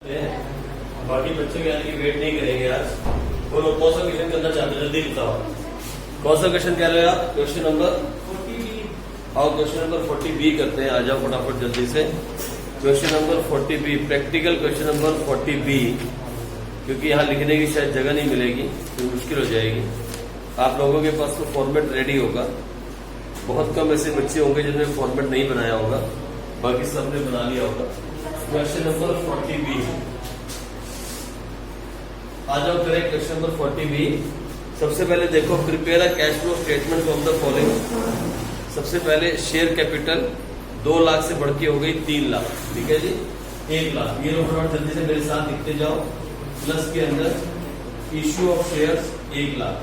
बाकी बच्चों के आने की वेट नहीं करेंगे आज। बोलो कौन सा क्वेश्चन करना चाहते हो, जल्दी बताओ कौन सा क्वेश्चन कह रहे हो आप? Question number 40B। आओ क्वेश्चन नंबर 40B करते हैं, आ जाओ फटाफट जल्दी से। Question number 40B, practical question number 40B, क्योंकि यहाँ लिखने की शायद जगह नहीं मिलेगी तो मुश्किल हो जाएगी। आप लोगों के पास तो फॉर्मेट रेडी होगा, बहुत कम ऐसे बच्चे होंगे जिन्होंने फॉर्मेट नहीं बनाया होगा, बाकी सबने बना लिया होगा। क्वेश्चन नंबर 40B, आ जाओ करें क्वेश्चन नंबर 40B। सबसे पहले देखो, prepare a cash flow statement from the following. सबसे पहले शेयर कैपिटल 2 लाख से बढ़ के हो गई 3 लाख, ठीक है जी, 1 लाख। ये लोग जल्दी से मेरे साथ लिखते जाओ। प्लस के अंदर इश्यू ऑफ शेयर्स 1 लाख,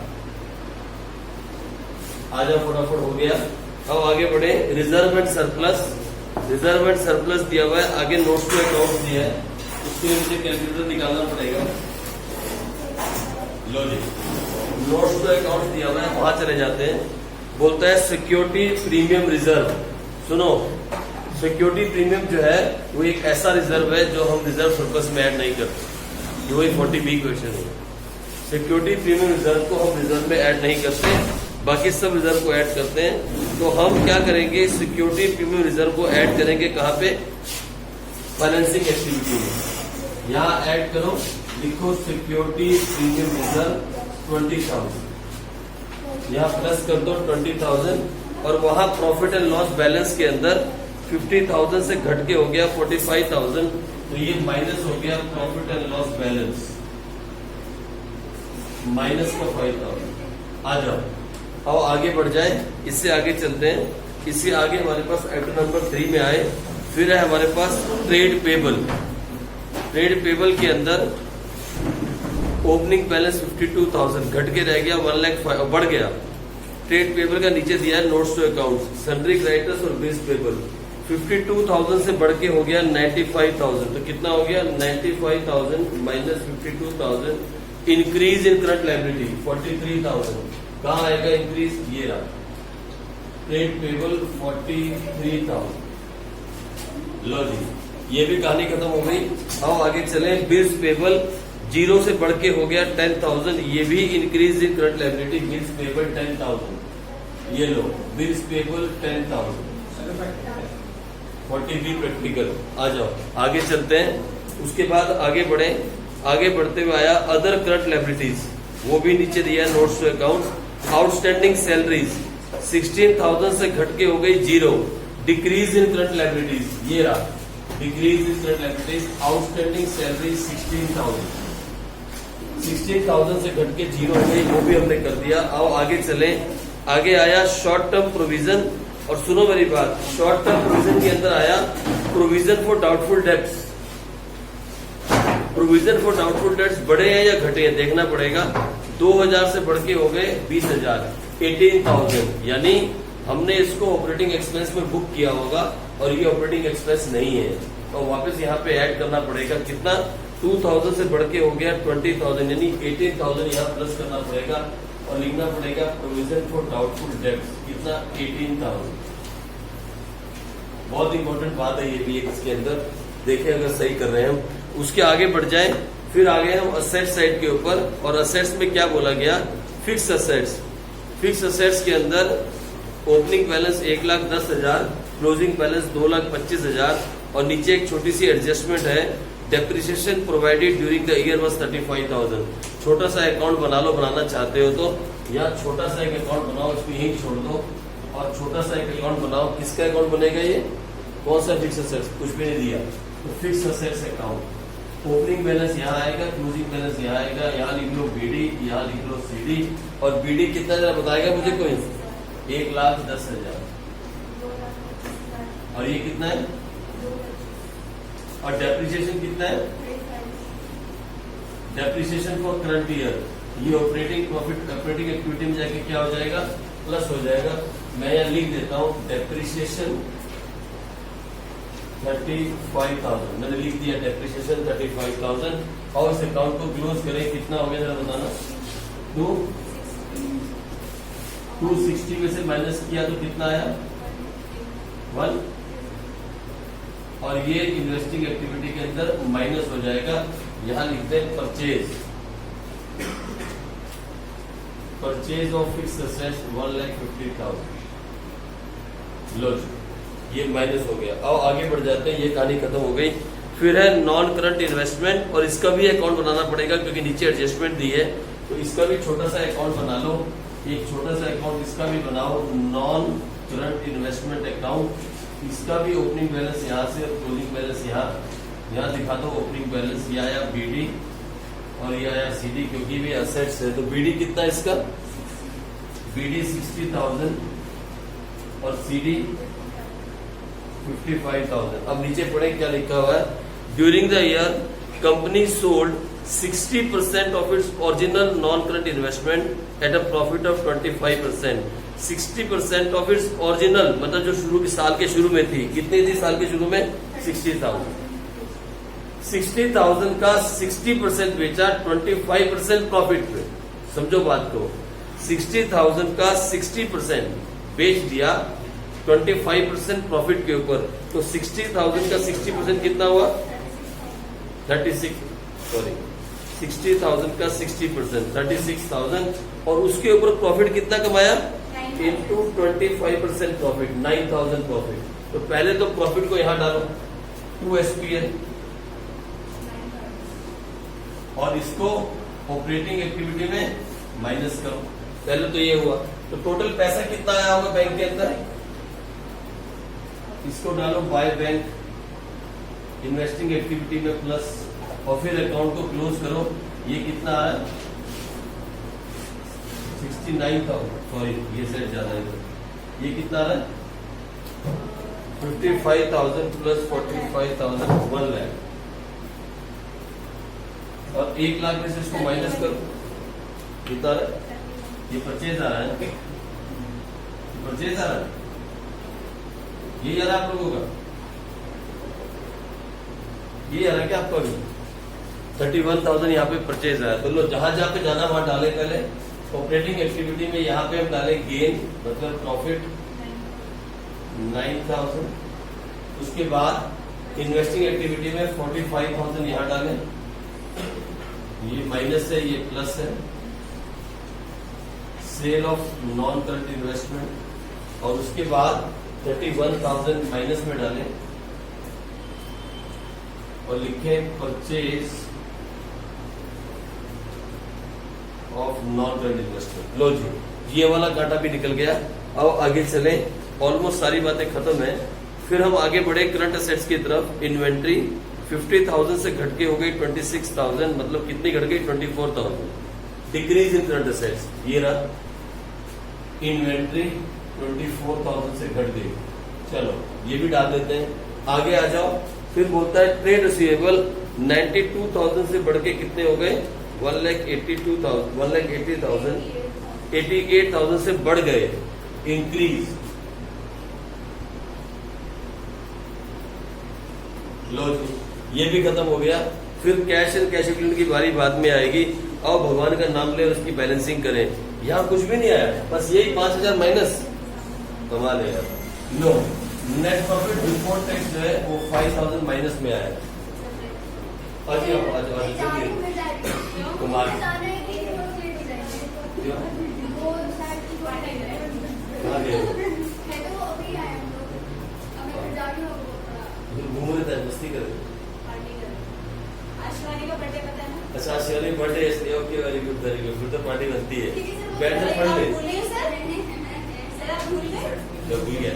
आ जाओ फटाफट हो गया। अब आगे बढ़े, reserve and surplus. Reserve and surplus दिया हुआ है, आगे नोट्स टू अकाउंट दिया है, उसके लिए मुझे कैलकुलेटर निकालना पड़ेगा। लो जी, नोट्स टू अकाउंट दिया हुआ है, वहां चले जाते हैं। बोलता है सिक्योरिटी प्रीमियम रिजर्व। सुनो, सिक्योरिटी प्रीमियम जो है वो एक ऐसा रिजर्व है जो हम रिजर्व सरप्लस में ऐड नहीं करते। ये वही 40B क्वेश्चन है। सिक्योरिटी प्रीमियम रिजर्व को हम रिजर्व में ऐड नहीं करते, बाकी सब रिजर्व को ऐड करते हैं। तो हम क्या करेंगे, सिक्योरिटी प्रीमियम रिजर्व को ऐड करेंगे कहां पे? फाइनेंसिंग एक्टिविटी में। यहां ऐड करो, लिखो सिक्योरिटी प्रीमियम रिजर्व 20,000, यहां प्लस कर दो 20,000, और वहां प्रॉफिट एंड लॉस बैलेंस के अंदर 50,000 से घट के हो गया 45,000, तो ये माइनस हो गया profit and loss balance, minus का 5,000। आ जाओ, आओ आगे बढ़ जाए, इससे आगे चलते हैं। इससे आगे हमारे पास आइटम नंबर 3 में आए। फिर है हमारे पास ट्रेड पेबल। ट्रेड पेबल के अंदर ओपनिंग बैलेंस 52,000 घट के रह गया 1 लाख, बढ़ गया। ट्रेड पेबल का नीचे दिया है notes to account, sundry creditors और बिल्स पेबल। 52,000 से बढ़ के हो गया 95,000, तो कितना हो गया? 95,000 minus 52,000। Increase in current liability 43,000। कहाँ आएगा इंक्रीज? ये रहा, ट्रेड पेबल 43,000। लो जी, ये भी कहानी खत्म हो गई। अब आगे चले, बिल्स पेबल 0 से बढ़ के हो गया 10,000, ये भी increase in current liability. Bills payable 10,000, ये लो बिल्स पेबल 10,000। 40B practical. आ जाओ आगे चलते हैं। उसके बाद आगे बढ़े, आगे बढ़ते हुए आया अदर करंट लायबिलिटीज, वो भी नीचे दिया है notes to account. Outstanding salaries 16,000 से घट के हो गई 0, डिक्रीज इन करंट लायबिलिटीज, ये रहा decrease in current liabilities. Outstanding salary 16,000 से घट के 0 हो गई, वो भी हमने कर दिया। आओ आगे चले, आगे आया शॉर्ट टर्म प्रोविजन। और सुनो मेरी बात, शॉर्ट टर्म प्रोविजन के अंदर आया provision for doubtful debts. Provision for doubtful debts बढ़े हैं या घटे हैं देखना पड़ेगा। 2,000 से बढ़ के हो गए 20,000, 18,000, यानी हमने इसको ऑपरेटिंग एक्सपेंस में बुक किया होगा और ये ऑपरेटिंग एक्सपेंस नहीं है, तो वापस यहाँ पे ऐड करना पड़ेगा। कितना? 2,000 से बढ़ के हो गया 20,000, यानी 18,000 यहाँ प्लस करना पड़ेगा और लिखना पड़ेगा प्रोविजन फॉर डाउटफुल डेट्स। कितना? 18,000। बहुत इंपॉर्टेंट बात है ये भी एक इसके अंदर, देखें अगर सही कर रहे हैं हम। उसके आगे बढ़ जाए, फिर आगे हम असेट साइड के ऊपर, और असेट्स में क्या बोला गया? Fix assets. फिक्स असेट्स के अंदर ओपनिंग बैलेंस 1,10,000, क्लोजिंग बैलेंस 2,25,000, और नीचे एक छोटी सी एडजस्टमेंट है, depreciation provided during the year was 35,000। छोटा सा अकाउंट बना लो, बनाना चाहते हो तो यहाँ छोटा सा एक अकाउंट बनाओ, इसको यही छोड़ दो और छोटा सा एक अकाउंट बनाओ। किसका अकाउंट बनेगा ये? कौन सा? फिक्स असेट्स, कुछ भी नहीं दिया तो fix assets account. Opening balance यहाँ आएगा, क्लोजिंग बैलेंस यहाँ आएगा, यहाँ लिख लो BD, यहाँ लिख लो CD। और BD कितना जरा बताएगा मुझे कोई? 1,10,000। और ये कितना है? और डेप्रिसिएशन कितना है? डेप्रिसिएशन फॉर करंट ईयर, ये ऑपरेटिंग प्रॉफिट ऑपरेटिंग एक्टिविटी में जाके क्या हो जाएगा? प्लस हो जाएगा। मैं यहाँ लिख देता हूँ डेप्रिसिएशन 35,000, मैंने लिख दिया डेप्रिसिएशन 35,000। और इस अकाउंट को क्लोज करें, कितना हो गया जरा बताना? 260 में से माइनस किया तो कितना आया? 1। और ये इन्वेस्टिंग एक्टिविटी के अंदर माइनस हो जाएगा। यहां लिखते हैं परचेज ऑफ फिक्स्ड एसेट्स 1,50,000। लो ये माइनस हो गया। अब आगे बढ़ जाते हैं, ये कहानी खत्म हो गई। फिर है नॉन करंट इन्वेस्टमेंट, और इसका भी अकाउंट बनाना पड़ेगा क्योंकि नीचे एडजस्टमेंट दी है, तो इसका भी छोटा सा अकाउंट बना लो। एक छोटा सा अकाउंट इसका भी बनाओ, नॉन करंट इन्वेस्टमेंट अकाउंट। इसका भी ओपनिंग बैलेंस यहाँ से और क्लोजिंग बैलेंस यहाँ दिखा दो। ओपनिंग बैलेंस ये आया बीडी और ये आया सीडी, क्योंकि भी एसेट्स है। तो बीडी कितना है इसका? बीडी 60,000 और सीडी 55,000। अब नीचे पढ़े क्या लिखा हुआ है। During the year company sold 60% of its original non current investment at a profit of 25%। 60% of its original मतलब जो शुरू की साल के शुरू में थी, कितनी थी साल के शुरू में? 60,000। 60,000 का 60% बेचा 25% प्रॉफिट पे। समझो बात को, 60,000 का 60% बेच दिया 25% प्रॉफिट के ऊपर, तो 60,000 का 60% कितना हुआ? 60,000 का 60% 36,000, और उसके ऊपर प्रॉफिट कितना कमाया? Into 25% profit 9,000 profit. तो पहले तो प्रॉफिट को यहां डालो 2 SPL और इसको ऑपरेटिंग एक्टिविटी में माइनस करो। पहले तो ये हुआ, तो टोटल पैसा कितना आया होगा बैंक के अंदर? इसको डालो बाय बैंक इन्वेस्टिंग एक्टिविटी में प्लस, और फिर अकाउंट को क्लोज करो। ये कितना आया? 69,000। सॉरी ये सेट ज्यादा है। ये कितना आ रहा है? 55,000 प्लस 45,000 1 लाख, और 1 लाख में से इसको माइनस करो। कितना आ रहा है? ये परचेज आ रहा है, परचेज आ रहा है। ये यार आप लोगों का ये यार क्या आपका भी 31,000 यहाँ पे परचेज आया। तो लो जहां जहां पे जाना वहां डाले। पहले ऑपरेटिंग एक्टिविटी में यहाँ पे हम डाले गेन मतलब प्रॉफिट 9,000। उसके बाद इन्वेस्टिंग एक्टिविटी में 45,000 यहाँ डाले। ये माइनस है, ये प्लस है। Sale of non current investment, और उसके बाद 31,000 माइनस में डाले और लिखे purchase of non current investment. लो जी, ये वाला कांटा भी निकल गया। अब आगे चले, ऑलमोस्ट सारी बातें खत्म है। फिर हम आगे बढ़े करंट एसेट्स की तरफ। इन्वेंट्री 50,000 से घट के हो गई 26,000, मतलब कितनी घट गई? 24,000। डिक्रीज इन करंट एसेट्स, ये रहा इन्वेंट्री 24,000 से घट गई। चलो ये भी डाल देते हैं। आगे आ जाओ। फिर बोलता है ट्रेड रिसीवेबल 92,000 से बढ़ के कितने हो गए? 1,80,000 से बढ़ गए, इंक्रीज। लो जी, ये भी खत्म हो गया। फिर कैश एंड कैश इक्विवेलेंट की बारी बाद में आएगी। और भगवान का नाम ले और उसकी बैलेंसिंग करें। यहाँ कुछ भी नहीं आया, बस यही 5,000 माइनस। कमाल है यार। लो नेट प्रॉफिट बिफोर टैक्स जो है वो 5,000 माइनस में आया। आज कुमार घूम रहे थे, मस्ती कर रहे। अच्छा शिवानी बर्थडे इसलिए okay, very good very good. फिर तो पार्टी बनती है। बैठकर पढ़ ले। भूल गया।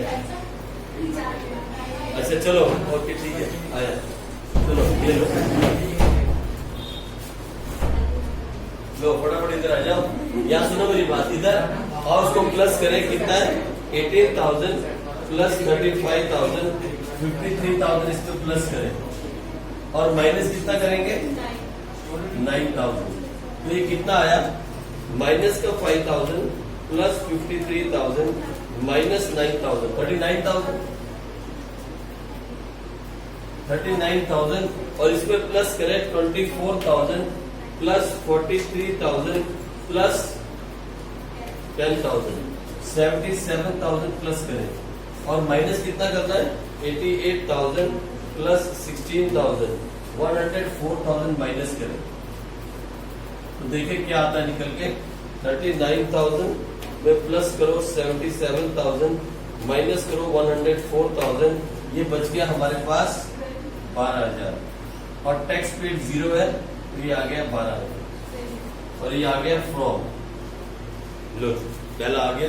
अच्छा चलो ओके ठीक है, आया। चलो ये लो फटाफट इधर आ जाओ। यहाँ सुनो मेरी बात, इधर और उसको प्लस करें। कितना है? 18,000 प्लस 35,000 53,000 इसको प्लस करें, और माइनस कितना करेंगे? 9,000। तो ये कितना आया? माइनस का 5,000 प्लस 53,000 माइनस 9,000 39,000, और इसमें प्लस करें 24,000 प्लस 43,000 प्लस 10,000 77,000 प्लस करें, और माइनस कितना करना है? 88,000 प्लस 16,000, 104,000 माइनस करें तो देखिए क्या आता है निकल के 39,000 में प्लस करो 77,000 माइनस करो 104,000, ये बच गया हमारे पास 12,000 और टैक्स पेड 0 है तो ये आ गया 12,000 और ये आ गया फ्रॉम, लो पहला आ गया,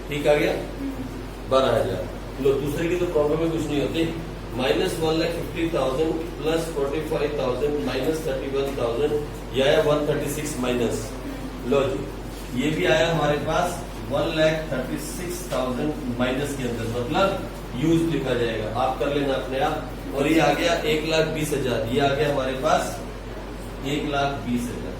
ठीक आ गया 12,000। लो दूसरे की तो प्रॉब्लम में कुछ नहीं होती, माइनस 1,50,000 प्लस 45,000 माइनस 31,000, यह आया 136 माइनस, लो जी ये भी आया हमारे पास 1,36,000 माइनस के अंदर, मतलब यूज लिखा जाएगा, आप कर लेना अपने आप। और ये आ गया 1,20,000, ये आ गया हमारे पास 1,20,000।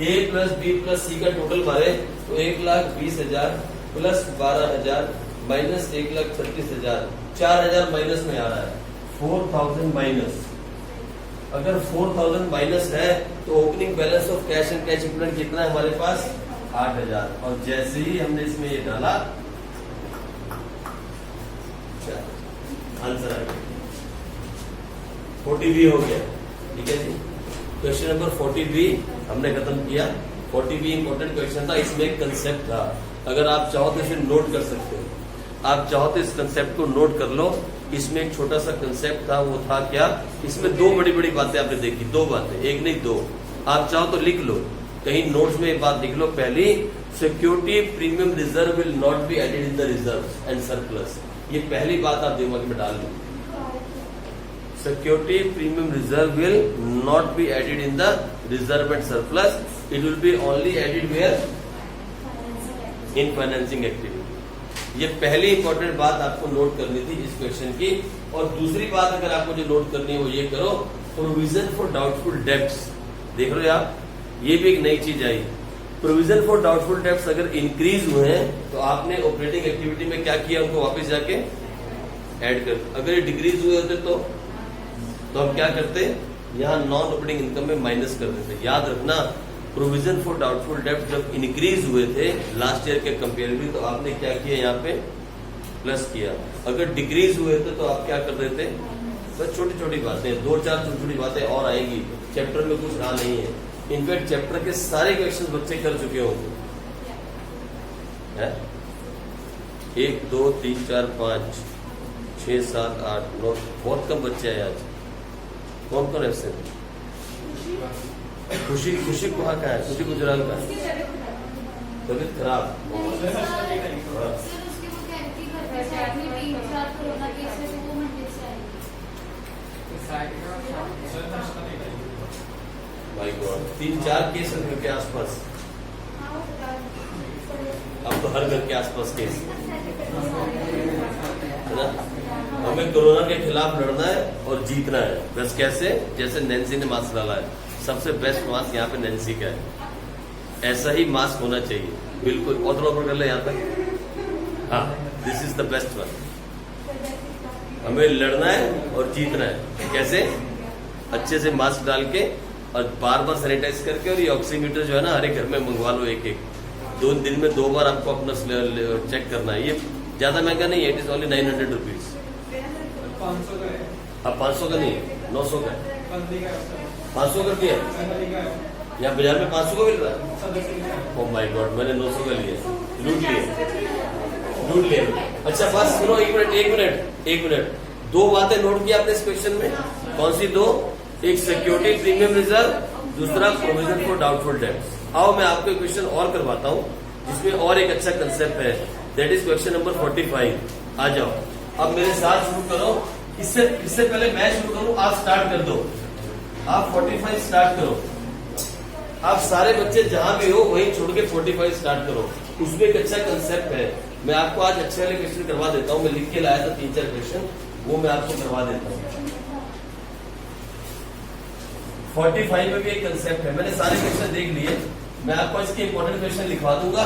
ए प्लस बी प्लस सी का टोटल मारे तो 1,20,000 प्लस 12,000 माइनस 1,36,000, 4,000 माइनस में आ रहा है, 4,000 माइनस। अगर 4,000 माइनस है तो opening balance of cash and cash equivalent कितना है हमारे पास 8,000, और जैसे ही हमने इसमें ये डाला आंसर आ गया 40B हो गया, ठीक है जी। क्वेश्चन नंबर 40B हमने खत्म किया। 40B इंपॉर्टेंट क्वेश्चन था, इसमें एक कंसेप्ट था, अगर आप चाहो तो इसे नोट कर सकते हो, आप चाहो तो इस कंसेप्ट को नोट कर लो। इसमें एक छोटा सा कंसेप्ट था, वो था क्या, इसमें दो बड़ी बड़ी बातें आपने देखी, दो बातें, एक नहीं दो, आप चाहो तो लिख लो, कहीं नोट्स में एक बात लिख लो। पहली, security premium reserve will not be added in the reserve and surplus, ये पहली बात आप दिमाग में डाल लो। Security premium reserve will not be added in the reserve and surplus, it will be only added where in financing activity. ये पहली इंपॉर्टेंट बात आपको नोट करनी थी इस क्वेश्चन की। और दूसरी बात अगर आपको जो नोट करनी है वो ये करो, प्रोविजन फॉर डाउटफुल डेब्ट्स, देख लो आप, ये भी एक नई चीज आई। प्रोविजन फॉर डाउटफुल डेब्ट्स अगर इंक्रीज हुए हैं तो आपने ऑपरेटिंग एक्टिविटी में क्या किया, उनको वापस जाके ऐड कर। अगर ये डिक्रीज हुए होते तो हम क्या करते, यहाँ नॉन ऑपरेटिंग इनकम में माइनस कर देते। याद रखना, प्रोविजन फॉर डाउटफुल डेब्ट जब इंक्रीज हुए थे लास्ट ईयर के कंपेरेटिवली तो आपने क्या किया, यहाँ पे प्लस किया। अगर डिक्रीज हुए थे तो आप क्या कर देते, बस छोटी छोटी बातें, दो चार छोटी छोटी बातें और आएंगी, चैप्टर में कुछ रहा नहीं है। इनफैक्ट चैप्टर के सारे क्वेश्चन बच्चे कर चुके होंगे, 1 2 3 4 5 6 7 8 9, बहुत कम बच्चे हैं आज। कौन कौन एब्सेंट? खुशी, खुशी कहाँ का है, खुशी गुजराल का है, तबीयत खराब। भाई गॉड, 3-4 केस घर के आसपास, अब तो हर घर के आसपास केस है ना। हमें कोरोना के खिलाफ लड़ना है और जीतना है, बस कैसे, जैसे नैन्सी ने मास्क डाला है, सबसे बेस्ट मास्क यहाँ पे नैन्सी का है, ऐसा ही मास्क होना चाहिए बिल्कुल। और थोड़ा ऊपर कर ले यहाँ तक, हाँ, this is the best one. हमें लड़ना है और जीतना है, कैसे, अच्छे से मास्क डाल के और बार बार सैनिटाइज करके, और ये ऑक्सीमीटर जो है ना हर एक घर में मंगवा लो, एक 2 दिन में 2 बार आपको अपना चेक करना है। ये ज्यादा महंगा नहीं है, इट इज ओनली 900 रुपीज। 500 का है, अब 500 का नहीं है, 900 का है, 500 का दिया यहाँ बाजार में 500 का मिल रहा है। ओह माय गॉड, मैंने 900 का लिया, लूट लिया। अच्छा बस सुनो, एक मिनट, 2 बातें नोट किया आपने इस क्वेश्चन में, कौन सी 2? एक सिक्योरिटी प्रीमियम रिजर्व, दूसरा प्रोविजन फॉर डाउटफुल डेब्ट्स। आओ मैं आपको क्वेश्चन और करवाता हूँ जिसमें और एक अच्छा कंसेप्ट है, दैट इज क्वेश्चन नंबर 45। आ जाओ, अब मेरे साथ शुरू करो। इससे पहले मैं शुरू करूं, आप स्टार्ट कर दो, आप 45 स्टार्ट करो। आप सारे बच्चे जहां भी हो वहीं छोड़ के 45 स्टार्ट करो। उसमें एक अच्छा कंसेप्ट है, मैं आपको आज अच्छे वाले क्वेश्चन करवा देता हूं। मैं लिख के लाया था 3-4 क्वेश्चन, वो मैं आपको करवा देता हूं। 45 में भी एक कंसेप्ट है, मैंने सारे क्वेश्चन देख लिए, मैं आपको इसके इंपॉर्टेंट क्वेश्चन लिखवा दूंगा,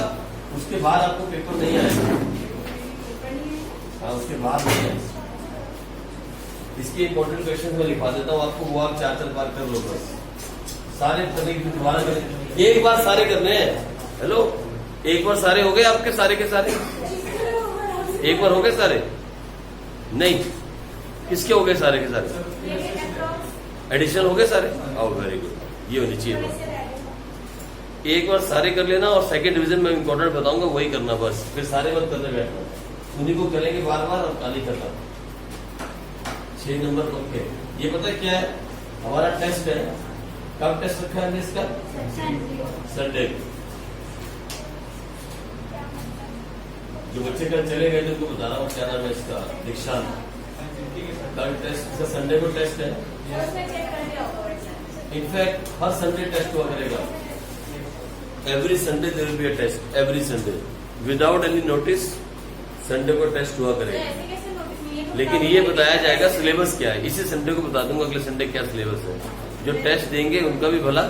उसके बाद आपको पेपर नहीं आएगा। हाँ, उसके बाद नहीं आएगा, इसके इंपॉर्टेंट क्वेश्चन मैं लिखवा देता हूँ आपको, वो आप 4-4 बार कर लो, बस सारे करने की दोबारा करें, एक बार सारे करने हैं। हेलो, एक बार सारे हो गए आपके, सारे के सारे एक बार हो गए सारे? नहीं, किसके हो गए सारे के सारे? एडिशन हो गए सारे? आओ वेरी गुड, ये होनी चाहिए बात। एक बार सारे कर लेना और सेकंड डिवीजन में इंपॉर्टेंट बताऊंगा वही करना बस, फिर सारे मत करने बैठना, उन्हीं को करेंगे बार बार और खाली करना। 6 नंबर ओके। ये पता है क्या है? हमारा टेस्ट है, कब टेस्ट रखा है इसका? संडे। जो बच्चे कल चले गए थे उनको बताना और क्या नाम है इसका? दीक्षांत। कल टेस्ट, संडे को टेस्ट है। इनफैक्ट हर संडे टेस्ट हुआ करेगा। Every Sunday there will be a test, every Sunday without any notice Sunday को टेस्ट हुआ करेगा। लेकिन ये बताया जाएगा सिलेबस क्या है, इसी संडे को बता दूंगा अगले संडे क्या सिलेबस है। जो टेस्ट देंगे उनका भी भला,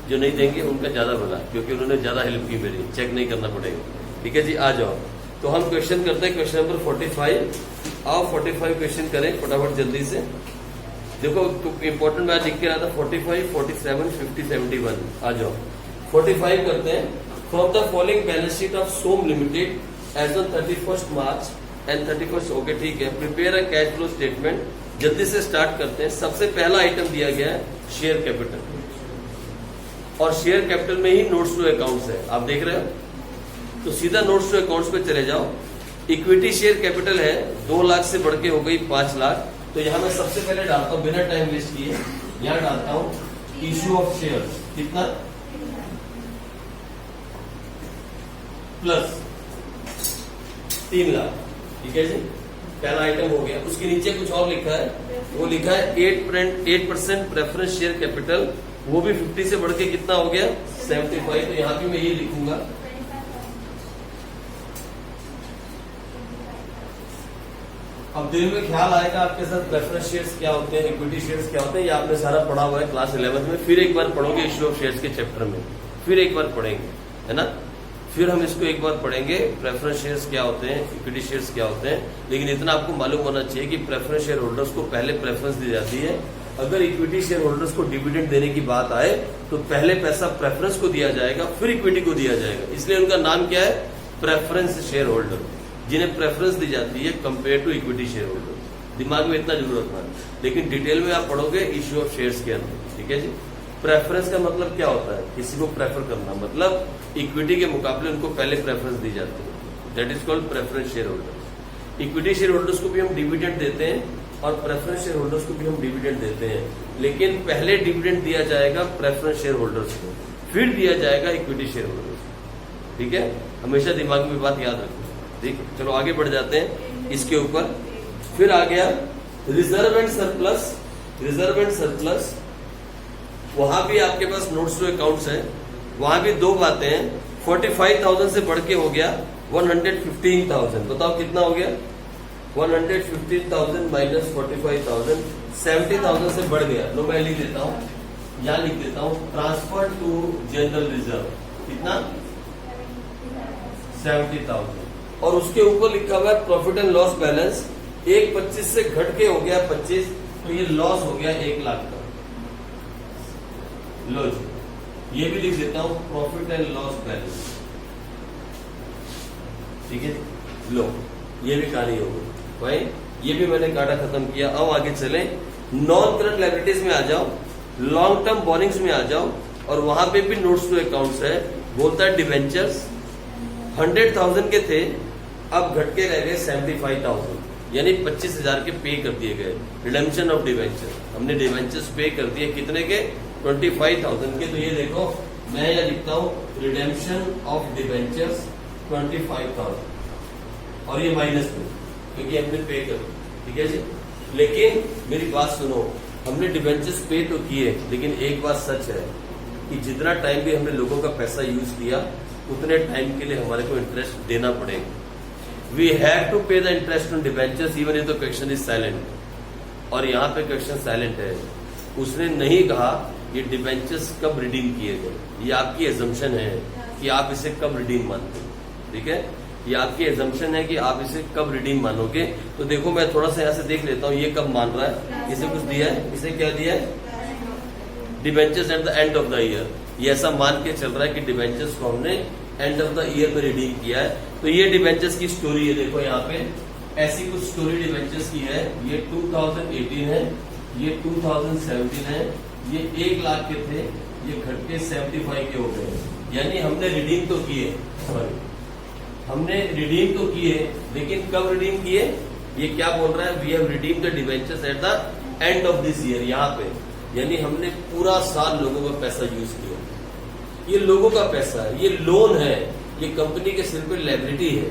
जो नहीं देंगे उनका ज्यादा भला, क्योंकि उन्होंने ज्यादा हेल्प की मेरी, चेक नहीं करना पड़ेगा। ठीक है जी, आ जाओ। तो हम क्वेश्चन करते हैं, क्वेश्चन नंबर 45। आओ 45 क्वेश्चन करें फटाफट जल्दी से। देखो इंपॉर्टेंट मैं लिख के रहा था 45, 47, 50, 71। आ जाओ 45 करते हैं। From the following balance sheet of Som limited as on 31 March and 31 okay ठीक है, prepare a cash flow statement. जल्दी से स्टार्ट करते हैं। सबसे पहला आइटम दिया गया है शेयर कैपिटल, और शेयर कैपिटल में ही नोट्स टू अकाउंट्स है, आप देख रहे हो। तो सीधा नोट्स टू अकाउंट्स पे चले जाओ। इक्विटी शेयर कैपिटल है 2 लाख से बढ़ के हो गई 5 लाख। तो यहां मैं सबसे पहले डालता हूं बिना टाइम वेस्ट किए, यहां डालता हूं इश्यू ऑफ शेयर, कितना? प्लस 3 लाख। ठीक है जी, पहला आइटम हो गया। उसके नीचे कुछ और लिखा है, वो लिखा है 8% प्रेफरेंस शेयर कैपिटल, वो भी 50 से बढ़ के कितना हो गया? 75। तो यहां भी मैं ये लिखूंगा। अब दिल में ख्याल आएगा आपके साथ प्रेफरेंस शेयर्स क्या होते हैं, इक्विटी शेयर्स क्या होते हैं, ये आपने सारा पढ़ा हुआ है क्लास 11 में। फिर एक बार पढ़ोगे इश्यू ऑफ शेयर्स के चैप्टर में, फिर एक बार पढ़ेंगे, है ना। फिर हम इसको एक बार पढ़ेंगे, प्रेफरेंस शेयर्स क्या होते हैं, इक्विटी शेयर्स क्या होते हैं। लेकिन इतना आपको मालूम होना चाहिए कि प्रेफरेंस शेयर होल्डर्स को पहले प्रेफरेंस दी जाती है। अगर इक्विटी शेयर होल्डर्स को डिविडेंड देने की बात आए तो पहले पैसा प्रेफरेंस को दिया जाएगा, फिर इक्विटी को दिया जाएगा। इसलिए उनका नाम क्या है? प्रेफरेंस शेयर होल्डर, जिन्हें प्रेफरेंस दी जाती है compare to equity shareholder. दिमाग में इतना जरूर रखना है, लेकिन डिटेल में आप पढ़ोगे इश्यू ऑफ शेयर्स के अंदर। ठीक है जी। प्रेफरेंस का मतलब क्या होता है? किसी को प्रेफर करना, मतलब इक्विटी के मुकाबले उनको पहले प्रेफरेंस दी जाती है। That is called preference share holders. Equity share holders को भी हम डिविडेंड देते हैं और प्रेफरेंस शेयर होल्डर्स को भी हम डिविडेंड देते हैं, लेकिन पहले डिविडेंड दिया जाएगा प्रेफरेंस शेयर होल्डर्स को, फिर दिया जाएगा इक्विटी शेयर होल्डर्स को। ठीक है, हमेशा दिमाग में बात याद रखना। ठीक है, चलो आगे बढ़ जाते हैं इसके ऊपर। फिर आ गया reserve and surplus. Reserve and surplus, वहां भी आपके पास नोट्स टू अकाउंट्स है, वहां भी 2 बातें हैं। 45,000 से बढ़ के हो गया 115,000। बताओ कितना हो गया? 115,000 माइनस 45,000, 70,000 से बढ़ गया। लो मैं लिख देता हूं, यहां लिख देता हूं ट्रांसफर टू जनरल रिजर्व, कितना? 70,000। और उसके ऊपर लिखा हुआ है प्रॉफिट एंड लॉस बैलेंस। 1,25 से घट के हो गया 25, तो ये लॉस हो गया 1 लाख का। लो जी, ये भी लिख देता हूं प्रॉफिट एंड लॉस बैलेंस। ठीक है, लो ये भी कहानी हो गई भाई, ये भी मैंने काटा खत्म किया। अब आगे चले, नॉन करंट लायबिलिटीज में आ जाओ, लॉन्ग टर्म बोरिंग्स में आ जाओ, और वहां पे भी नोट्स टू अकाउंट्स है। बोलता है डिवेंचर्स 100,000 के थे, अब घट के रह गए 75,000, यानी 25,000 के पे कर दिए गए। रिडेम्पशन ऑफ डिवेंचर, हमने डिवेंचर्स पे कर दिए कितने के? 25,000 के। तो ये देखो मैं यह लिखता हूं रिडेम्पशन ऑफ डिवेंचर्स 25,000, और ये माइनस में क्योंकि हमने पे कर। ठीक है जी, लेकिन मेरी बात सुनो, हमने डिवेंचर्स पे तो किए, लेकिन एक बात सच है कि जितना टाइम भी हमने लोगों का पैसा यूज किया उतने टाइम के लिए हमारे को इंटरेस्ट देना पड़ेगा। वी हैव टू पे the interest on debentures even if the question is silent. और यहाँ पे क्वेश्चन साइलेंट है, उसने नहीं कहा ये डिवेंचर्स कब रिडीम किए गए। ये आपकी एजम्पशन है कि आप इसे कब रिडीम मानते हो। ठीक है, ये आपकी एजम्पशन है कि आप इसे कब रिडीम मानोगे। तो देखो मैं थोड़ा सा यहाँ से देख लेता हूँ ये कब मान रहा है। इसे कुछ दिया है, इसे क्या दिया है? Debentures at the end of the year. ये ऐसा मान के चल रहा है कि डिवेंचर्स को हमने एंड ऑफ द ईयर में रिडीम किया है। तो ये डिवेंचर्स की स्टोरी है, देखो यहाँ पे ऐसी कुछ स्टोरी डिवेंचर्स की है। ये 2018 है, ये 2017 है, ये 1 लाख के थे, ये घट के 75 के हो गए। यानी हमने रिडीम तो किए, सॉरी हमने रिडीम तो किए, लेकिन कब रिडीम किए? ये क्या बोल रहा है? We have redeem the debentures at the end of this year. यहाँ पे यानी हमने पूरा साल लोगों का पैसा यूज किया। ये लोगों का पैसा है, ये लोन है, ये कंपनी के सिर पे लायबिलिटी है,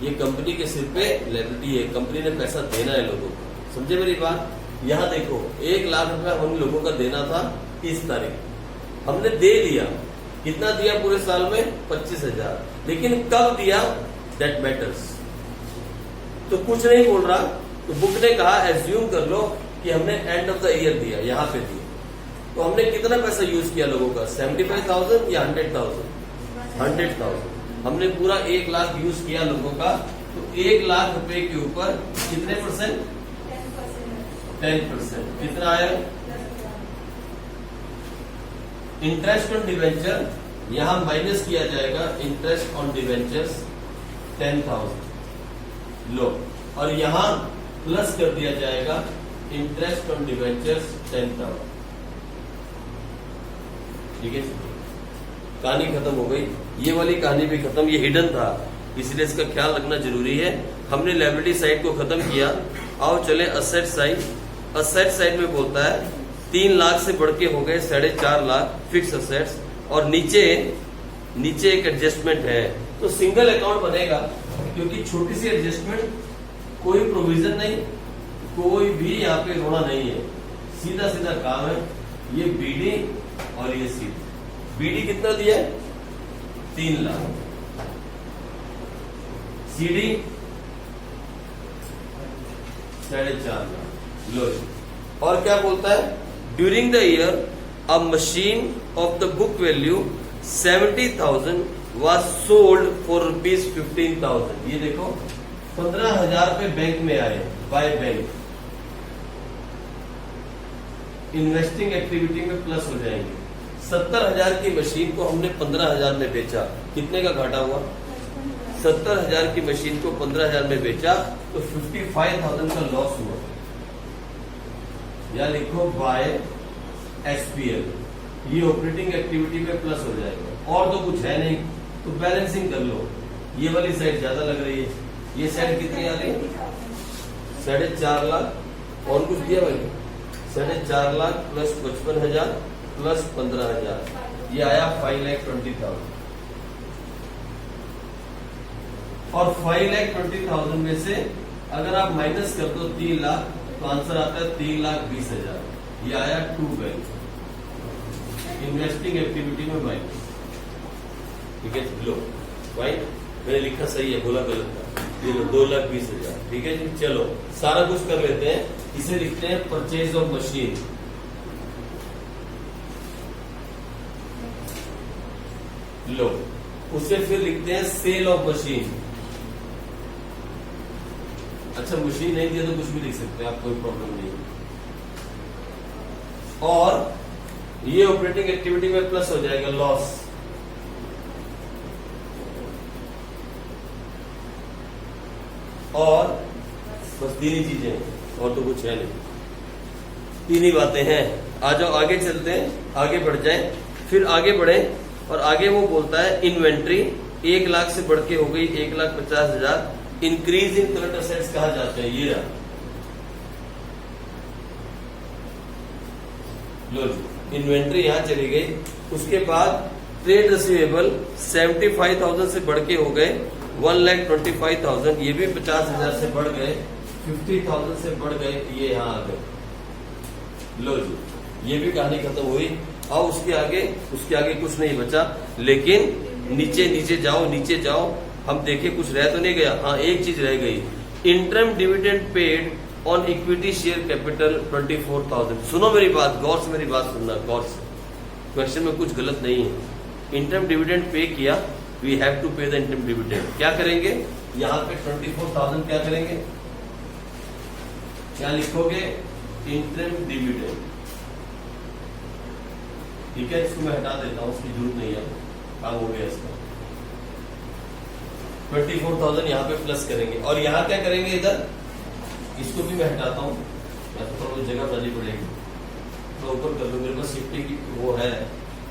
ये कंपनी के सिर पे लायबिलिटी है। कंपनी ने पैसा देना है लोगों को, समझे मेरी बात? यहाँ देखो 1 लाख रुपया हम लोगों का देना था 30 तारीख, हमने दे दिया। कितना दिया पूरे साल में? 25,000। लेकिन कब दिया? That matters. तो कुछ नहीं बोल रहा, तो बुक ने कहा एज्यूम कर लो कि हमने एंड ऑफ द ईयर दिया, यहाँ पे दिया। तो हमने कितना पैसा यूज किया लोगों का? 75,000 या 100,000? 100,000। हमने पूरा 1 लाख यूज किया लोगों का। तो 1 लाख रुपए के ऊपर कितने परसेंट? 10%। कितना आया? इंटरेस्ट ऑन डिवेंचर, यहां माइनस किया जाएगा इंटरेस्ट ऑन डिवेंचर्स 10,000 लो, और यहां प्लस कर दिया जाएगा इंटरेस्ट ऑन डिवेंचर्स 10,000। ठीक है, कहानी खत्म हो गई। ये वाली कहानी भी खत्म, ये हिडन था, इसलिए इसका ख्याल रखना जरूरी है। हमने लायबिलिटी साइड को खत्म किया। आओ चले असेट साइड। असेट साइड में बोलता है 3 लाख से बढ़ के हो गए 4.5 लाख फिक्स असेट्स, और नीचे एक एडजस्टमेंट है। तो सिंगल अकाउंट बनेगा, क्योंकि छोटी सी एडजस्टमेंट, कोई प्रोविजन नहीं, कोई भी यहाँ पे रोना नहीं है, सीधा सीधा काम है। ये बीडी और ये सीडी। बीडी कितना दिया है? 3 लाख। सीडी 4.5 लाख। लो, और क्या बोलता है? During the year a machine of the book value 70,000 was sold for ₹15,000। ये देखो 15,000 रुपए बैंक में आए बाय बैंक। इन्वेस्टिंग एक्टिविटी में प्लस हो जाएंगे। 70,000 की मशीन को हमने 15,000 में बेचा, कितने का घाटा हुआ? 70,000 की मशीन को 15,000 में बेचा तो 55,000 का लॉस हुआ। या लिखो बाय एसपीएल, ये ऑपरेटिंग एक्टिविटी में प्लस हो जाएगा। और तो कुछ है नहीं, तो बैलेंसिंग कर लो। ये वाली साइड ज्यादा लग रही है, ये साइड कितनी आ रही है? 4.5 लाख। और कुछ दिया भाई? 4.5 लाख प्लस 55,000 प्लस 15,000, ये आया 5,20,000। और 5,20,000 में से अगर आप माइनस कर दो 3 लाख, तो आंसर आता है 3,20,000। ये आया 2 बैंक इन्वेस्टिंग एक्टिविटी में माइनस। ठीक है, लो भाई मैंने लिखा सही है, बोला गलत था। ये लो 2,20,000। ठीक है जी, चलो सारा कुछ कर लेते हैं। इसे लिखते हैं परचेज ऑफ मशीन। लो, उसे फिर लिखते हैं सेल ऑफ मशीन। अच्छा, मशीन नहीं दिया तो कुछ भी लिख सकते हैं आप, कोई प्रॉब्लम नहीं। और ये ऑपरेटिंग एक्टिविटी में प्लस हो जाएगा लॉस। और बस 3 ही चीजें हैं, और तो कुछ है नहीं, 3 ही बातें हैं। आ जाओ आगे चलते हैं, आगे बढ़ जाए। फिर आगे बढ़े, और आगे वो बोलता है इन्वेंट्री 1 लाख से बढ़ के हो गई 1,50,000। इंक्रीज इन करंट असेट्स कहा जाता है, ये रहा। लो, इन्वेंट्री यहां चली गई। उसके बाद ट्रेड रिसीवेबल 75,000 से बढ़ के हो गए 1,25,000। ये भी 50,000 से बढ़ गए 50,000 से बढ़ गए, ये यहां आ गए। लो जी, ये भी कहानी खत्म हुई। और उसके आगे कुछ नहीं बचा। लेकिन नीचे जाओ, हम देखें कुछ रह तो नहीं गया। हाँ, एक चीज रह गई, interim dividend paid on equity share capital 24,000। सुनो मेरी बात, गौर से मेरी बात सुनना, गौर से। क्वेश्चन में कुछ गलत नहीं है। इंटरम डिविडेंड पे किया, वी हैव टू पे द इंटरम डिविडेंड। क्या करेंगे? यहाँ पे 24,000 क्या करेंगे? क्या लिखोगे? Interim dividend. ठीक है, इसको मैं हटा देता हूं, उसकी जरूरत नहीं है, काम हो गया इसका। 24,000 यहाँ पे प्लस करेंगे और यहाँ क्या करेंगे, इधर इसको भी मैं हटाता हूँ, थोड़ा जगह बनानी पड़ेगी, तो ऊपर कर लो, मेरे पास शिफ्टिंग की वो है,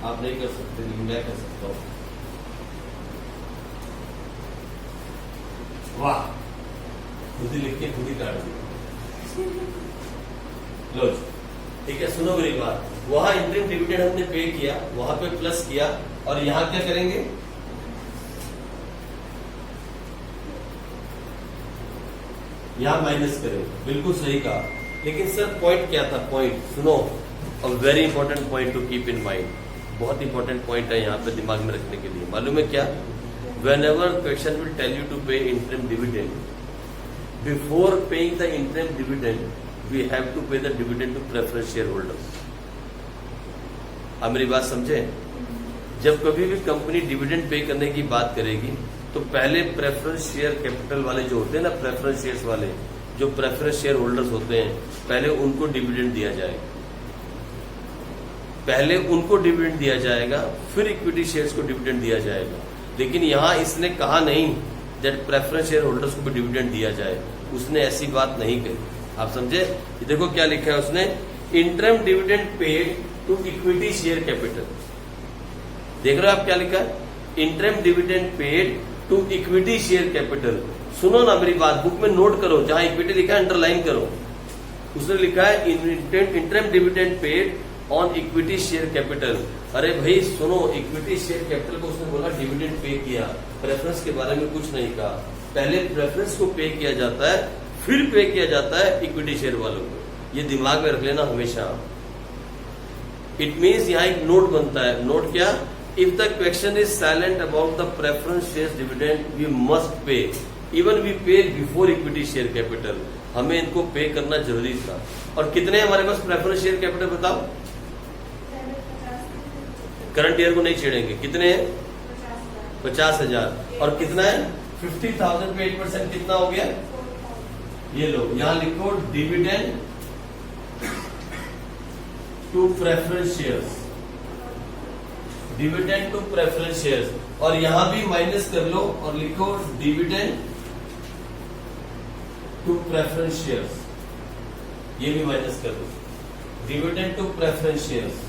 आप नहीं कर सकते लेकिन मैं कर सकता हूँ। वाह, खुद ही लिख के खुद ही काट दिया। लो ठीक है, सुनो मेरी बात, वहां इंटरिम डिविडेंड हमने पे किया, वहां पे प्लस किया, और यहां क्या करेंगे, यहां माइनस करेंगे। बिल्कुल सही कहा, लेकिन सर पॉइंट क्या था, पॉइंट सुनो, a very important point two keep in mind, बहुत इंपॉर्टेंट पॉइंट है यहाँ पे दिमाग में रखने के लिए। मालूम है क्या, whenever question will tell you to pay interim dividend, before paying the interim dividend we have to pay the dividend to preference shareholders। अब मेरी बात समझे, जब कभी भी कंपनी डिविडेंड पे करने की बात करेगी तो पहले प्रेफरेंस शेयर कैपिटल वाले जो होते हैं ना, प्रेफरेंस शेयर्स वाले जो प्रेफरेंस शेयर होल्डर्स होते हैं, पहले उनको डिविडेंड दिया जाएगा, पहले उनको डिविडेंड दिया जाएगा, फिर इक्विटी शेयर्स को डिविडेंड दिया जाएगा। लेकिन यहां इसने कहा नहीं दैट प्रेफरेंस शेयर होल्डर्स को भी डिविडेंड दिया जाए, उसने ऐसी बात नहीं कही। आप समझे, देखो क्या लिखा है उसने, interim dividend paid to equity share capital. देख रहे हो आप क्या लिखा है, interim dividend paid to equity share capital. सुनो ना मेरी बात, बुक में नोट करो, जहां इक्विटी लिखा है अंडरलाइन करो। उसने लिखा है interim dividend paid on equity share capital. अरे भाई सुनो, इक्विटी शेयर कैपिटल को उसने बोला डिविडेंड पे किया, प्रेफरेंस के बारे में कुछ नहीं कहा। पहले प्रेफरेंस को पे किया जाता है, फिर पे किया जाता है इक्विटी शेयर वालों को। ये दिमाग में रख लेना हमेशा। इट मीन्स यहाँ एक नोट बनता है, नोट क्या, if the question is silent about the preference share dividend we must pay, even we pay before equity share capital. हमें इनको पे करना जरूरी था। और कितने हमारे पास प्रेफरेंस शेयर कैपिटल बताओ, करंट ईयर को नहीं छेड़ेंगे, कितने हैं, 50,000। और कितना है, 50,000 पे 8% कितना हो गया, ये लो यहां लिखो dividend to preference shares, dividend to preference shares, और यहां भी माइनस कर लो और लिखो डिविडेंड टू प्रेफरेंस शेयर्स, ये भी माइनस कर लो, dividend to preference shares,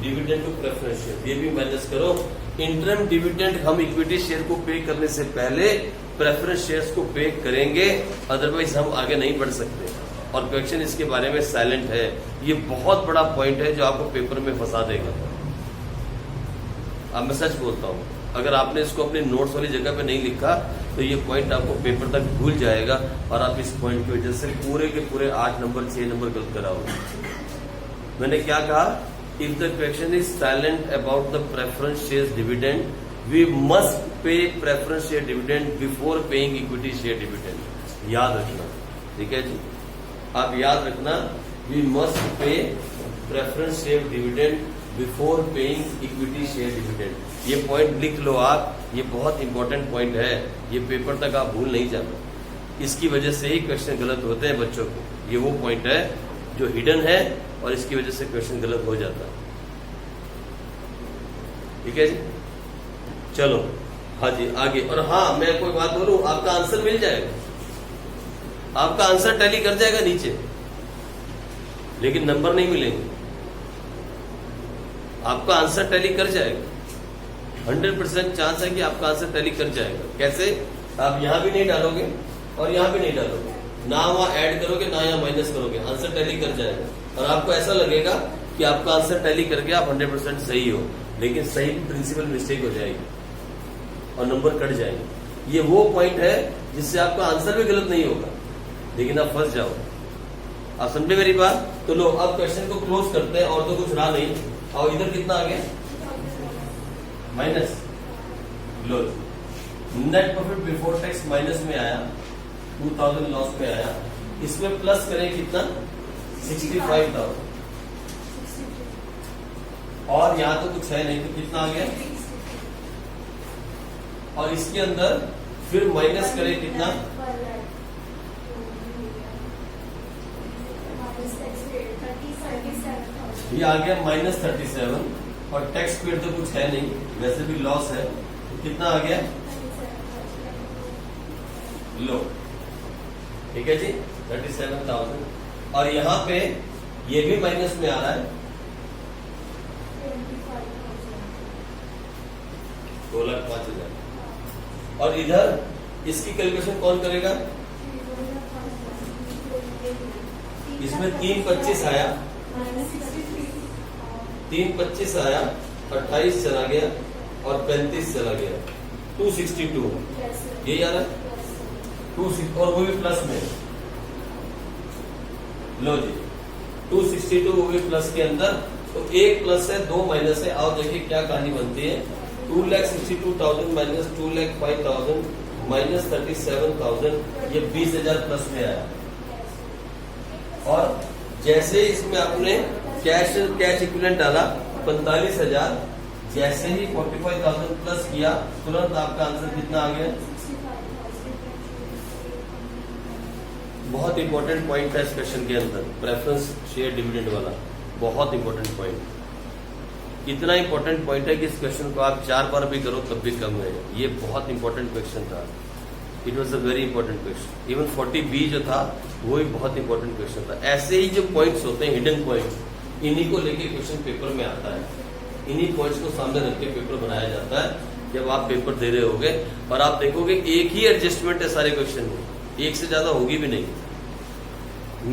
dividend to preference share, ये भी माइनस करो। इंटरम डिविडेंड हम इक्विटी शेयर को पे करने से पहले प्रेफरेंस शेयर्स को पे करेंगे, अदरवाइज हम आगे नहीं बढ़ सकते। और क्वेश्चन इसके बारे में साइलेंट है। ये बहुत बड़ा पॉइंट है जो आपको पेपर में फंसा देगा। अब मैं सच बोलता हूं, अगर आपने इसको अपने नोट्स वाली जगह पे नहीं लिखा तो ये पॉइंट आपको पेपर तक भूल जाएगा, और आप इस पॉइंट की वजह से पूरे के पूरे 8 नंबर 6 नंबर गलत कराओगे। मैंने क्या कहा, if the question is silent about the preference shares dividend, we must pay preference share dividend before paying equity share dividend। याद रखना, ठीक है जी, आप याद रखना, we must pay preference share dividend before paying equity share dividend। ये point लिख लो आप, ये बहुत इंपॉर्टेंट पॉइंट है, ये पेपर तक आप भूल नहीं जाना। इसकी वजह से ही क्वेश्चन गलत होते हैं बच्चों को। ये वो पॉइंट है जो हिडन है और इसकी वजह से क्वेश्चन गलत हो जाता है। ठीक है जी, चलो हाँ जी आगे। और हाँ, मैं कोई बात बोलूं, आपका आंसर मिल जाएगा, आपका आंसर टैली कर जाएगा नीचे, लेकिन नंबर नहीं मिलेंगे। आपका आंसर टैली कर जाएगा, 100% चांस है कि आपका आंसर टैली कर जाएगा। कैसे, आप यहां भी नहीं डालोगे और यहां भी नहीं डालोगे, ना वहां ऐड करोगे ना यहां माइनस करोगे, आंसर टैली कर जाएगा। और आपको ऐसा लगेगा कि आपका आंसर टैली करके आप 100% सही हो, लेकिन सही प्रिंसिपल मिस्टेक हो जाएगी और नंबर कट जाएंगे। ये वो पॉइंट है जिससे आपका आंसर भी गलत नहीं होगा, लेकिन आप फंस जाओ। आप समझे मेरी बात? तो लो अब क्वेश्चन को क्लोज करते हैं, और तो कुछ रहा नहीं। और इधर कितना आ गया, माइनस। लो net profit before tax minus में आया, 2000 लॉस में आया, इसमें प्लस करें कितना, 65,000। और यहां तो कुछ है नहीं, तो कितना आ गया, और इसके अंदर फिर माइनस करें कितना, ये आ गया -37। और टैक्स पेड तो कुछ है नहीं, वैसे भी लॉस है, कितना आ गया? लो, ठीक है जी, 37,000। और यहाँ पे ये भी माइनस में आ रहा है, 2,05,000। और इधर इसकी कैलकुलेशन कौन करेगा? इसमें 3,25 आया, 3,25 आया, 28 चला गया और 35 चला गया, 262 यही आ रहा है, 26 और वो भी प्लस में। लो जी, 262 वो भी प्लस के अंदर। तो एक प्लस है, दो माइनस है। आओ देखिए क्या कहानी बनती है। 2,62,000 माइनस 2,05,000 माइनस 37,000, ये 20,000 प्लस में आया। और जैसे इसमें आपने कैश इक्विवेलेंट डाला 45,000, जैसे ही 45,000 प्लस किया तुरंत आपका आंसर कितना आ गया? बहुत इंपॉर्टेंट पॉइंट है इस क्वेश्चन के अंदर, प्रेफरेंस शेयर डिविडेंड वाला, बहुत इंपॉर्टेंट पॉइंट। इतना इंपॉर्टेंट पॉइंट है कि इस क्वेश्चन को आप 4 बार भी करो तब भी कम है। ये बहुत इंपॉर्टेंट क्वेश्चन था, it was a very important question. Even 40B जो था वो भी बहुत इंपॉर्टेंट क्वेश्चन था। ऐसे ही जो पॉइंट्स होते हैं, हिडन पॉइंट्स, इन्हीं को लेके क्वेश्चन पेपर में आता है। इन्हीं पॉइंट्स को सामने रख के पेपर बनाया जाता है जब आप पेपर दे रहे होगे। और आप देखोगे एक ही एडजस्टमेंट है सारे क्वेश्चन में, एक से ज्यादा होगी भी नहीं।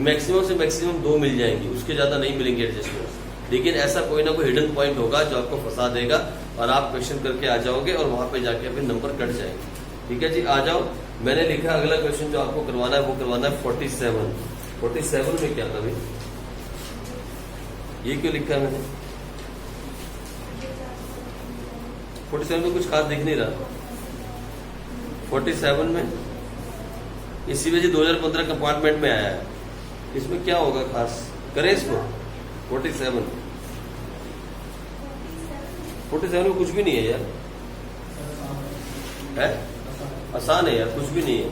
मैक्सिमम से मैक्सिमम 2 मिल जाएंगी, उसके ज्यादा नहीं मिलेंगे एडजस्टमेंट। लेकिन ऐसा कोई ना कोई हिडन पॉइंट होगा जो आपको फंसा देगा और आप क्वेश्चन करके आ जाओगे और वहां पे जाके फिर नंबर कट जाएंगे। ठीक है जी, आ जाओ। मैंने लिखा अगला क्वेश्चन जो आपको करवाना है वो करवाना है 47। 47 में क्या था भाई? ये क्यों लिखा है मैंने? 47 में कुछ खास दिख नहीं रहा। 47 में इसी वजह 2015 कंपार्टमेंट में आया है। इसमें क्या होगा खास? करें इसको 47 में कुछ भी नहीं है यार, है आसान है यार, कुछ भी नहीं है।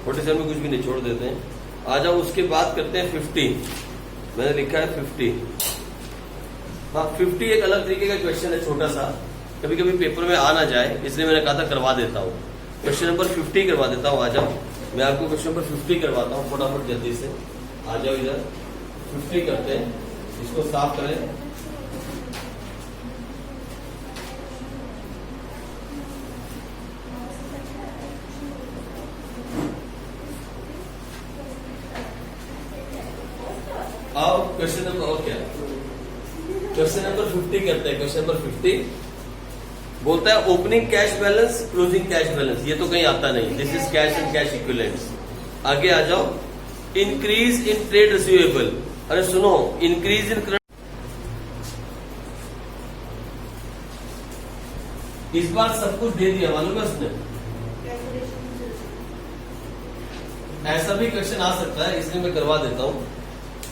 47 में कुछ भी नहीं, छोड़ देते हैं। आ जाओ, उसके बाद करते हैं 50। मैंने लिखा है 50। हाँ, 50 एक अलग तरीके का क्वेश्चन है, छोटा सा, कभी कभी पेपर में आ ना जाए, इसलिए मैंने कहा था करवा देता हूँ। क्वेश्चन नंबर 50 करवा देता हूँ। आ जाओ, मैं आपको क्वेश्चन नंबर 50 करवाता हूँ फटाफट जल्दी से। आ जाओ इधर, 50 करते हैं, इसको साफ करें। आओ क्वेश्चन नंबर, और क्या क्वेश्चन नंबर 50 करते हैं। क्वेश्चन नंबर 50 बोलता है opening cash balance, closing cash balance. ये तो कहीं आता नहीं, this is cash and cash equivalents. आगे आ जाओ, इंक्रीज इन ट्रेड रिसीवेबल। अरे सुनो, इंक्रीज इन, इस बार सब कुछ दे दिया, मालूम है उसने। ऐसा भी क्वेश्चन आ सकता है, इसलिए मैं करवा देता हूं।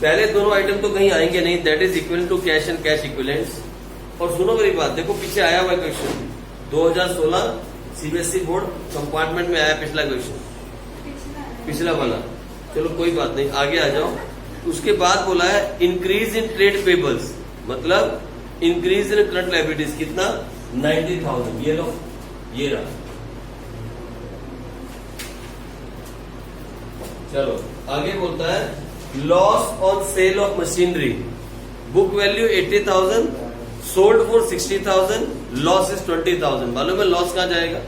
पहले दोनों आइटम तो कहीं आएंगे नहीं, that is equal to cash and cash equivalents. और सुनो मेरी बात, देखो पीछे आया हुआ क्वेश्चन 2016 सीबीएसई बोर्ड कंपार्टमेंट में आया पिछला क्वेश्चन, पिछला वाला। चलो कोई बात नहीं, आगे आ जाओ। उसके बाद बोला है इंक्रीज इन ट्रेड पेबल्स, मतलब इंक्रीज इन करंट लायबिलिटीज। कितना? 90,000। ये लो, ये रहा। चलो आगे बोलता है loss on sale of machinery, book value 80,000, sold for 60,000, loss is 20,000। मालूम है लॉस कहाँ जाएगा?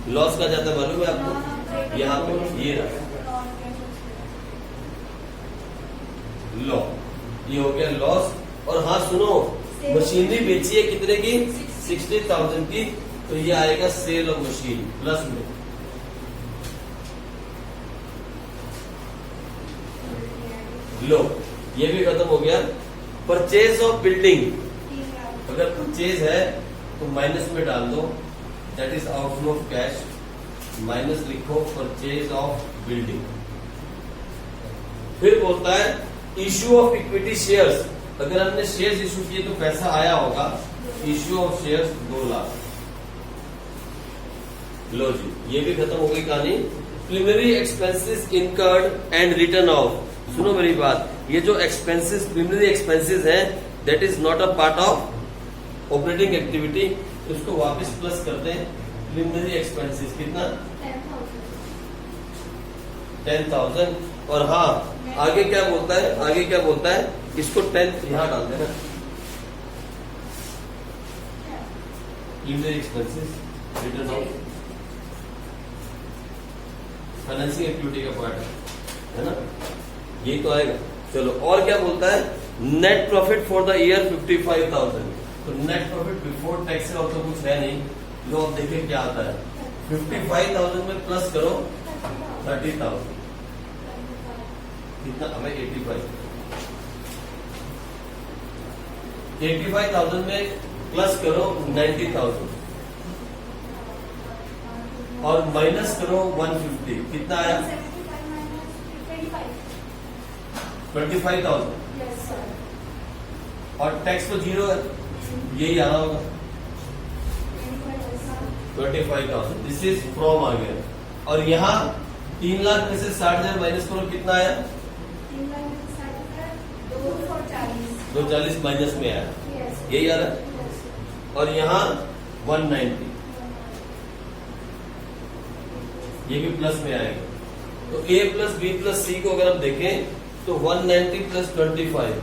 लॉस कहाँ जाता है मालूम है आपको? यहाँ पे ये रहा लॉ, ये हो गया लॉस। और हाँ सुनो, मशीनरी बेची है कितने की? 60,000 की, तो ये आएगा सेल ऑफ मशीन प्लस में। लो, ये भी खत्म हो गया। परचेज ऑफ बिल्डिंग, अगर परचेज है तो माइनस में डाल दो, that is outflow of cash, minus लिखो परचेज ऑफ बिल्डिंग। फिर बोलता है इश्यू ऑफ इक्विटी शेयर्स, अगर हमने शेयर्स इश्यू किए तो पैसा आया होगा, इश्यू ऑफ शेयर्स 2 लाख। लो जी, ये भी खत्म हो गई कहानी। Preliminary expenses incurred and return of. सुनो मेरी बात, ये जो एक्सपेंसेस, प्रिलिमिनरी एक्सपेंसेस हैं, that is not a part of operating activity. इसको वापस प्लस करते हैं, प्रिलिमिनरी एक्सपेंसेस कितना 10,000। और हाँ आगे क्या बोलता है, आगे क्या बोलता है, इसको 10 यहां डाल देना, preliminary expenses return of financing activity का पार्ट है ना, ये तो आएगा। चलो और क्या बोलता है, net profit for the year 55,000। तो नेट प्रॉफिट बिफोर टैक्स और तो कुछ है नहीं, लो अब देखिए क्या आता है। 55,000 में प्लस करो 30,000, कितना हमें 85,000 में प्लस करो 90,000 और माइनस करो 150, कितना आया 25,000। और टैक्स तो जीरो है, यही आना होगा 25,000। दिस इज फ्रॉम आ गया। और यहाँ 3 लाख में से 60,000 माइनस करो, कितना आया 240 माइनस में आया, यही आ रहा है। और यहाँ 190, ये भी प्लस में आएगा। तो A plus B plus C को अगर हम देखें तो 190 प्लस 25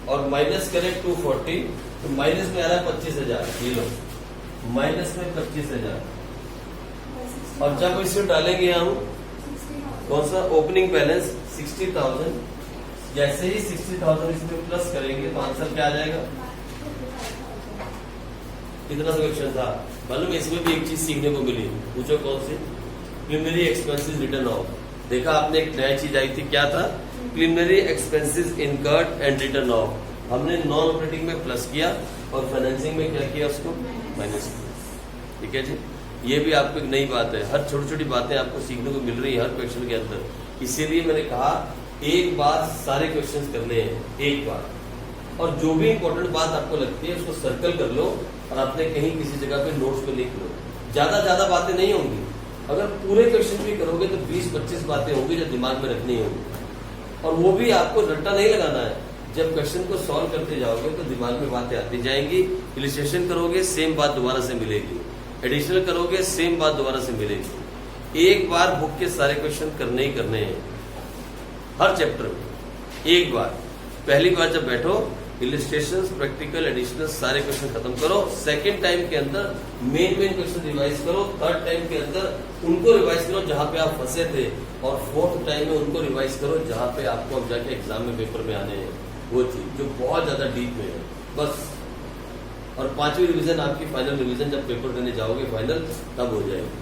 और माइनस करें 240, तो माइनस में आ रहा है 25,000, ये लो माइनस में 25,000। और जब इसे डालेंगे हम कौन सा ओपनिंग बैलेंस 60,000, जैसे ही 60,000 इसमें प्लस करेंगे तो आंसर क्या आ जाएगा, कितना क्वेश्चन था मालूम। इसमें भी एक चीज सीखने को मिली, पूछो कौन सी, प्रिलिमिनरी एक्सपेंसेस रिटर्न ऑफ। देखा आपने एक नया चीज आई थी, क्या था, preliminary expenses incurred and return of. हमने नॉन ऑपरेटिंग में प्लस किया और फाइनेंसिंग में क्या किया, उसको माइनस किया। ठीक है जी, ये भी आपको एक नई बात है, हर छोटी छोटी बातें आपको सीखने को मिल रही है हर क्वेश्चन के अंदर। इसीलिए मैंने कहा एक बार सारे क्वेश्चंस करने हैं एक बार, और जो भी इंपॉर्टेंट बात आपको लगती है उसको सर्कल कर लो और अपने कहीं किसी जगह पे नोट्स पे लिख लो। ज्यादा बातें नहीं होंगी, अगर पूरे क्वेश्चन भी करोगे तो 20-25 बातें होंगी जो दिमाग में रखनी होंगी, और वो भी आपको रट्टा नहीं लगाना है। जब क्वेश्चन को सॉल्व करते जाओगे तो दिमाग में बातें आती जाएंगी, इलिस्ट्रेशन करोगे सेम बात दोबारा से मिलेगी, एडिशनल करोगे सेम बात दोबारा से मिलेगी। एक बार बुक के सारे क्वेश्चन करने ही करने हैं हर चैप्टर में, एक बार। पहली बार जब बैठो इलिस्ट्रेशंस, प्रैक्टिकल, एडिशनल सारे क्वेश्चन खत्म करो। सेकंड टाइम के अंदर मेन क्वेश्चन रिवाइज करो। थर्ड टाइम के अंदर उनको रिवाइज करो जहां पे आप फंसे थे, और फोर्थ टाइम में उनको रिवाइज करो जहां पे आपको अब जाके एग्जाम में पेपर में आने हैं, वो चीज जो बहुत ज्यादा डीप में है बस। और 5वीं रिवीजन आपकी फाइनल रिवीजन जब पेपर देने जाओगे फाइनल तब हो जाएगी।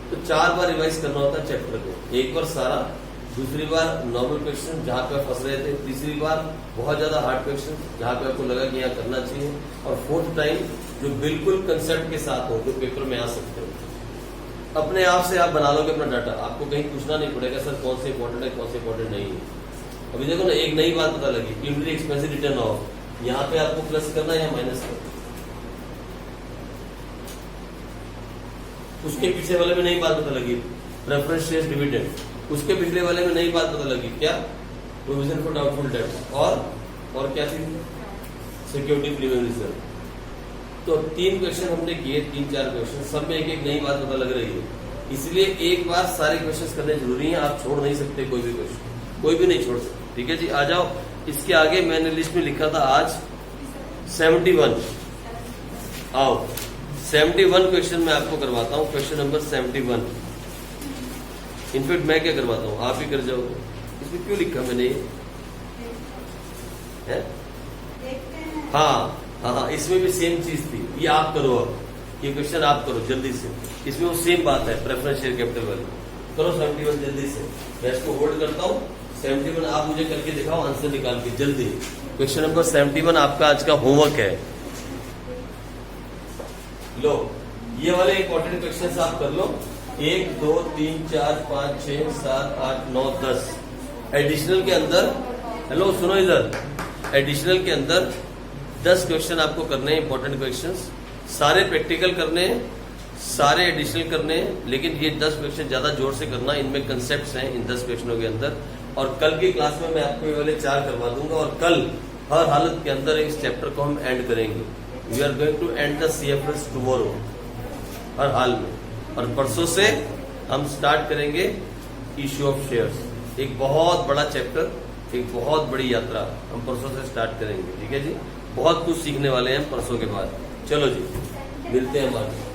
तो 4 बार रिवाइज करना होता है चैप्टर को, एक बार सारा, दूसरी बार नॉर्मल क्वेश्चन जहां पे आप फंस रहे थे, तीसरी बार बहुत ज्यादा हार्ड क्वेश्चन जहां पे आपको लगा कि यहाँ करना चाहिए, और फोर्थ टाइम जो बिल्कुल कंसेप्ट के साथ हो, जो पेपर में आ सकते हो। अपने आप से आप बना लोगे अपना डाटा, आपको कहीं पूछना नहीं पड़ेगा सर कौन से इंपॉर्टेंट है कौन से इंपॉर्टेंट नहीं है। अभी देखो ना, एक नई बात पता लगी, प्रिलिमिनरी एक्सपेंसेस रिटर्न ऑफ, यहाँ पे आपको प्लस करना है या माइनस करना। उसके पीछे वाले में नई बात पता लगी, प्रेफरेंस शेयर्स डिविडेंड। उसके पिछले वाले में नई बात पता लगी, क्या, प्रोविजन फॉर डाउटफुल डेट, और क्या थी, सिक्योरिटी प्रीमियम रिजर्व। तो 3 क्वेश्चन हमने किए, 3-4 क्वेश्चन, सब में एक नई बात पता लग रही है। इसलिए एक बार सारे क्वेश्चन करने जरूरी है, आप छोड़ नहीं सकते कोई भी क्वेश्चन, कोई भी नहीं छोड़ सकते। ठीक है जी, आ जाओ। इसके आगे मैंने लिस्ट में लिखा था आज 71, आओ 71 क्वेश्चन मैं आपको करवाता हूँ। क्वेश्चन नंबर 71, इनफेक्ट मैं क्या करवाता हूँ, आप ही कर जाओगे। इसमें क्यों लिखा मैंने ये है? हाँ, इसमें भी सेम चीज थी, ये आप करो, अब ये क्वेश्चन आप करो जल्दी से। इसमें वो सेम बात है, प्रेफरेंस शेयर कैपिटल वाली करो 71 जल्दी से। मैं इसको होल्ड करता हूँ, 71 आप मुझे करके दिखाओ, आंसर निकाल के जल्दी। क्वेश्चन नंबर 71 आपका आज का होमवर्क है। लो, ये वाले इंपॉर्टेंट क्वेश्चन आप कर लो, 1 2 3 4 5 6 7 8 9 10। एडिशनल के अंदर, हेलो सुनो इधर, एडिशनल के अंदर 10 क्वेश्चन आपको करने हैं, इंपॉर्टेंट क्वेश्चंस, सारे प्रैक्टिकल करने हैं, सारे एडिशनल करने हैं, लेकिन ये 10 क्वेश्चन ज्यादा जोर से करना, इनमें कंसेप्ट्स हैं इन 10 क्वेश्चनों के अंदर। और कल की क्लास में मैं आपको ये वाले 4 करवा दूंगा, और कल हर हालत के अंदर इस चैप्टर को हम एंड करेंगे। We are going to end the CFS tomorrow, हर हाल में। और परसों से हम स्टार्ट करेंगे इश्यू ऑफ शेयर्स। एक बहुत बड़ा चैप्टर, एक बहुत बड़ी यात्रा हम परसों से स्टार्ट करेंगे, ठीक है जी। बहुत कुछ सीखने वाले हैं परसों के बाद। चलो जी, मिलते हैं बाद में।